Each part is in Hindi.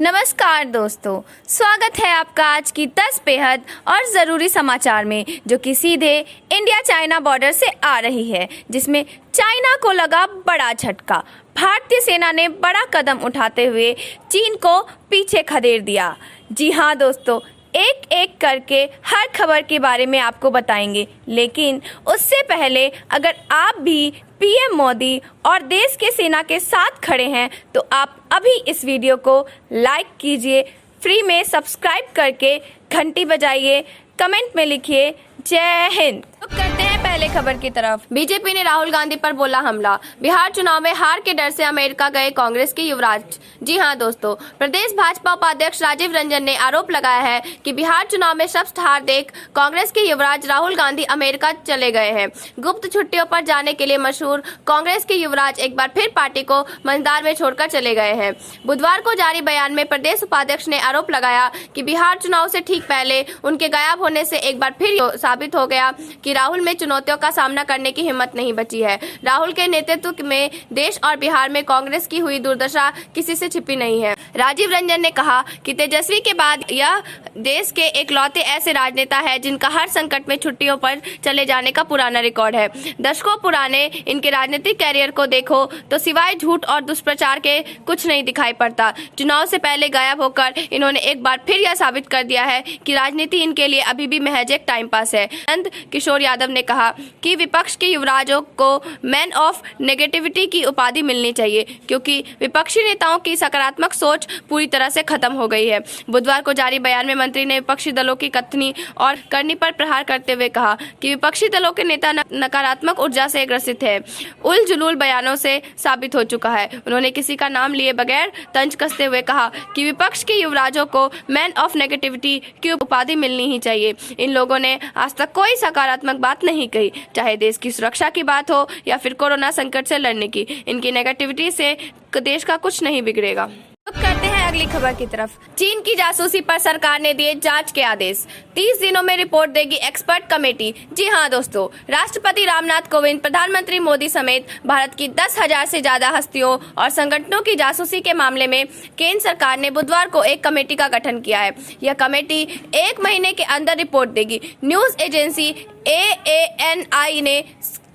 नमस्कार दोस्तों, स्वागत है आपका आज की 10 बेहद और ज़रूरी समाचार में, जो कि सीधे इंडिया चाइना बॉर्डर से आ रही है, जिसमें चाइना को लगा बड़ा झटका। भारतीय सेना ने बड़ा कदम उठाते हुए चीन को पीछे खदेड़ दिया। जी हाँ दोस्तों, एक एक करके हर खबर के बारे में आपको बताएंगे, लेकिन उससे पहले अगर आप भी पीएम मोदी और देश के सेना के साथ खड़े हैं तो आप अभी इस वीडियो को लाइक कीजिए, फ्री में सब्सक्राइब करके घंटी बजाइए, कमेंट में लिखिए जय हिंद। तो करते हैं पहले खबर की तरफ। बीजेपी ने राहुल गांधी पर बोला हमला। बिहार चुनाव में हार के डर से अमेरिका गए कांग्रेस के युवराज। जी हां दोस्तों, प्रदेश भाजपा उपाध्यक्ष राजीव रंजन ने आरोप लगाया है कि बिहार चुनाव में शक्स्त हार देख कांग्रेस के युवराज राहुल गांधी अमेरिका चले गए हैं। गुप्त छुट्टियों पर जाने के लिए मशहूर कांग्रेस के युवराज एक बार फिर पार्टी को मंझदार में छोड़कर चले गए हैं। बुधवार को जारी बयान में प्रदेश उपाध्यक्ष ने आरोप लगाया कि बिहार चुनाव से ठीक पहले उनके गायब होने से एक बार फिर साबित हो गया कि राहुल में चुनौतियों का सामना करने की हिम्मत नहीं बची है। राहुल के नेतृत्व में देश और बिहार में कांग्रेस की हुई दुर्दशा किसी से छिपी नहीं है। राजीव रंजन ने कहा कि तेजस्वी के बाद यह देश के इकलौते ऐसे राजनेता है जिनका हर संकट में छुट्टियों पर चले जाने का पुराना रिकॉर्ड है। दशकों पुराने इनके राजनीतिक कैरियर को देखो तो सिवाय झूठ और दुष्प्रचार के कुछ नहीं दिखाई पड़ता। चुनाव से पहले गायब होकर इन्होंने एक बार फिर यह साबित कर दिया है कि राजनीति इनके लिए अभी भी महज एक टाइम पास है। नंद किशोर यादव ने कहा कि विपक्ष के युवराजों को मैन ऑफ नेगेटिविटी की उपाधि मिलनी चाहिए, क्योंकि विपक्षी नेताओं की सकारात्मक सोच पूरी तरह से खत्म हो गई है। बुधवार को जारी बयान में मंत्री ने विपक्षी दलों की कथनी और करनी पर प्रहार करते हुए कहा कि विपक्षी दलों के नेता नकारात्मक ऊर्जा से ग्रसित है। उल जुलूल बयानों से साबित हो चुका है। उन्होंने किसी का नाम लिए बगैर तंज कसते हुए कहा कि विपक्ष के युवराजों को मैन ऑफ नेगेटिविटी की उपाधि मिलनी ही चाहिए। इन लोगों ने आज तक कोई सकारात्मक बात नहीं कही, चाहे देश की सुरक्षा की बात हो या फिर कोरोना संकट से लड़ने की। इनकी नेगेटिविटी से देश का कुछ नहीं बिगड़ेगा। तो करते हैं अगली खबर की तरफ। चीन की जासूसी पर सरकार ने दिए जांच के आदेश। 30 दिनों में रिपोर्ट देगी एक्सपर्ट कमेटी। जी हां दोस्तों, राष्ट्रपति रामनाथ कोविंद, प्रधानमंत्री मोदी समेत भारत की 10,000 से ज्यादा हस्तियों और संगठनों की जासूसी के मामले में केंद्र सरकार ने बुधवार को एक कमेटी का गठन किया है। यह कमेटी 1 महीने के अंदर रिपोर्ट देगी। न्यूज एजेंसी AANI ने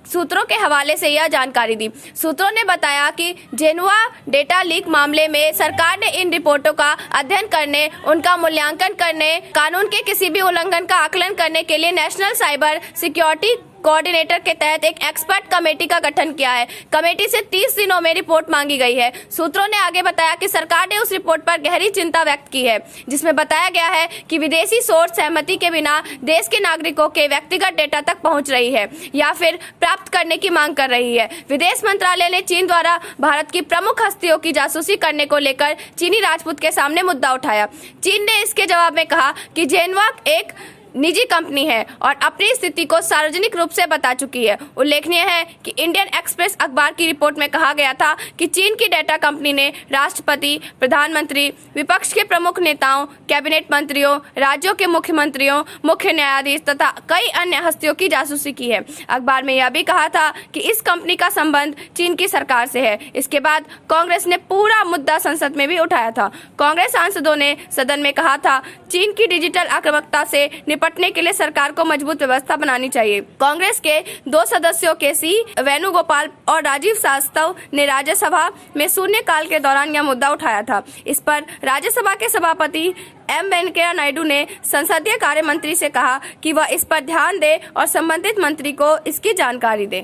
सूत्रों के हवाले से यह जानकारी दी। सूत्रों ने बताया कि जेनुआ डेटा लीक मामले में सरकार ने इन रिपोर्टों का अध्ययन करने, उनका मूल्यांकन करने, कानून के किसी भी उल्लंघन का आकलन करने के लिए नेशनल साइबर सिक्योरिटी कोऑर्डिनेटर के तहत एक एक्सपर्ट कमेटी का गठन किया है। कमेटी से 30 दिनों में रिपोर्ट मांगी गई है। सूत्रों ने आगे बताया कि सरकार ने उस रिपोर्ट पर गहरी चिंता व्यक्त की है, जिसमें बताया गया है कि विदेशी सोर्स सहमति के बिना देश के नागरिकों के व्यक्तिगत डेटा तक पहुंच रही है या फिर प्राप्त करने की मांग कर रही है। विदेश मंत्रालय ने चीन द्वारा भारत की प्रमुख हस्तियों की जासूसी करने को लेकर चीनी राजपूत के सामने मुद्दा उठाया। चीन ने इसके जवाब में कहा कि जेनवा एक निजी कंपनी है और अपनी स्थिति को सार्वजनिक रूप से बता चुकी है। उल्लेखनीय है कि इंडियन एक्सप्रेस अखबार की रिपोर्ट में कहा गया था कि चीन की डेटा कंपनी ने राष्ट्रपति, प्रधानमंत्री, विपक्ष के प्रमुख नेताओं, कैबिनेट मंत्रियों, राज्यों के मुख्यमंत्रियों, मुख्य न्यायाधीश तथा कई अन्य हस्तियों की जासूसी की है। अखबार में यह भी कहा था कि इस कंपनी का संबंध चीन की सरकार से है। इसके बाद कांग्रेस ने पूरा मुद्दा संसद में भी उठाया था। कांग्रेस सांसदों ने सदन में कहा था, चीन की डिजिटल आक्रामकता से निपटने के लिए सरकार को मजबूत व्यवस्था बनानी चाहिए। कांग्रेस के 2 सदस्यों के वेणुगोपाल और राजीव श्रीवास्तव ने राज्यसभा में शून्यकाल के दौरान यह मुद्दा उठाया था। इस पर राज्यसभा के सभापति एम वेंकैया नायडू ने संसदीय कार्य मंत्री से कहा कि वह इस पर ध्यान दे और संबंधित मंत्री को इसकी जानकारी दे।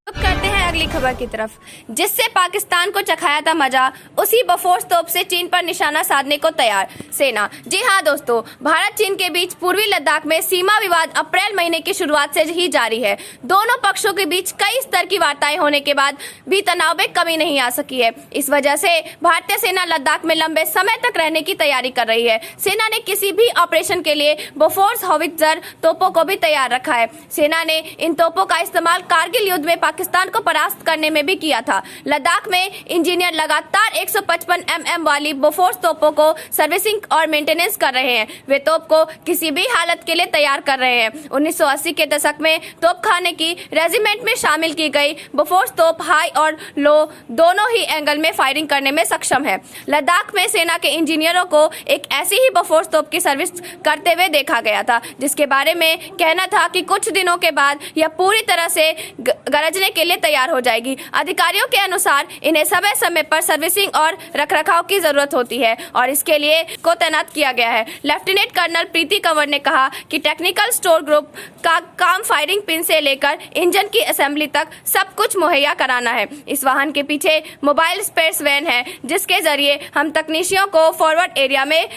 तो करते हैं अगली खबर की तरफ। जिससे पाकिस्तान को चखाया था मजा, उसी बफोर्स तोप से चीन पर निशाना साधने को तैयार सेना। जी हां दोस्तों, भारत चीन के बीच पूर्वी लद्दाख में सीमा विवाद अप्रैल महीने की शुरुआत से ही जारी है। दोनों पक्षों के बीच कई स्तर की वार्ताएं होने के बाद भी तनाव में कमी नहीं आ सकी है। इस वजह से भारतीय सेना लद्दाख में लंबे समय तक रहने की तैयारी कर रही है। सेना ने किसी भी ऑपरेशन के लिए बोफोर्स हॉवित्जर तोपों को भी तैयार रखा है। सेना ने इन तोपों का इस्तेमाल कारगिल युद्ध में पाकिस्तान को परास्त बर्दाश्त करने में भी किया था। लद्दाख में इंजीनियर लगातार 155 mm वाली बोफोर्स तोपों को सर्विसिंग और मेंटेनेंस कर रहे हैं। वे तोप को किसी भी हालत के लिए तैयार कर रहे हैं। 1980 के दशक में तोपखाने की रेजिमेंट में शामिल की गई बोफोर्स तोप हाई और लो दोनों ही एंगल में फायरिंग करने में सक्षम है। लद्दाख में सेना के इंजीनियरों को एक ऐसी ही बोफोर्स तोप की सर्विस करते हुए देखा गया था, जिसके बारे में कहना था कि कुछ दिनों के बाद यह पूरी तरह से गरजने के लिए तैयार हो जाएगी। अधिकारियों के अनुसार इन्हें समय समय पर सर्विसिंग और रखरखाव की जरूरत होती है और इसके लिए को तैनात किया गया है। लेफ्टिनेंट कर्नल प्रीति कंवर ने कहा कि टेक्निकल स्टोर ग्रुप का काम फायरिंग पिन से लेकर इंजन की असेंबली तक सब कुछ मुहैया कराना है। इस वाहन के पीछे मोबाइल स्पेस वैन है, जिसके जरिए हम तकनीशियों को फॉरवर्ड एरिया में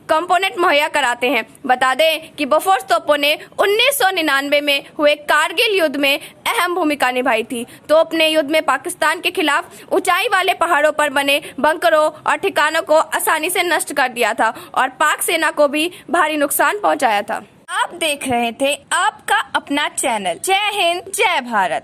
कंपोनेंट मुहैया कराते हैं। बता दें कि बोफोर्स तोपों ने 1999 में हुए कारगिल युद्ध में अहम भूमिका निभाई थी। तोप ने युद्ध में पाकिस्तान के खिलाफ ऊंचाई वाले पहाड़ों पर बने बंकरों और ठिकानों को आसानी से नष्ट कर दिया था और पाक सेना को भी भारी नुकसान पहुंचाया था। आप देख रहे थे आपका अपना चैनल। जय हिंद, जय भारत।